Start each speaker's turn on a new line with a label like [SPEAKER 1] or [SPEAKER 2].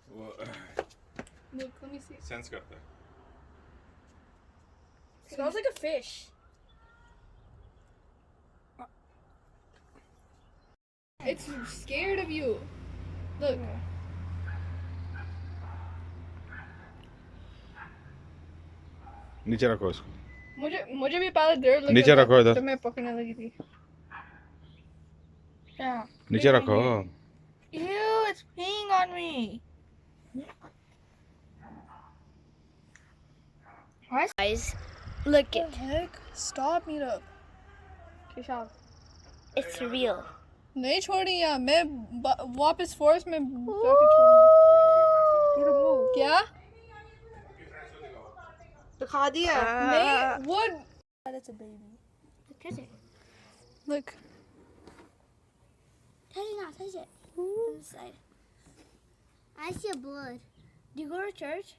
[SPEAKER 1] वो
[SPEAKER 2] Look, let me see.
[SPEAKER 1] Sense करता है.
[SPEAKER 3] Smells like a fish.
[SPEAKER 2] It's scared of you. Look.
[SPEAKER 1] नीचे रखो इसको.
[SPEAKER 2] मुझे भी पहले डर लगा
[SPEAKER 1] नीचे
[SPEAKER 2] था,
[SPEAKER 1] रखो इधर.
[SPEAKER 2] तो मैं पकड़ने लगी थी.
[SPEAKER 3] Yeah.
[SPEAKER 1] नीचे रखो.
[SPEAKER 3] Ew, it's peeing on me.
[SPEAKER 4] Guys, look
[SPEAKER 2] What
[SPEAKER 4] it.
[SPEAKER 2] the heck? Stop me up. Kishab.
[SPEAKER 4] It's real.
[SPEAKER 2] नहीं छोड़ी यार, मैं वापस फोर्स में जाके छोड़ूंगी. क्या?
[SPEAKER 3] दिखा दिया.
[SPEAKER 2] नहीं, वो
[SPEAKER 3] That's a baby.
[SPEAKER 4] Look at it.
[SPEAKER 2] look.
[SPEAKER 4] Touch it now, touch it. On the side. I see a blood. Do you go to church?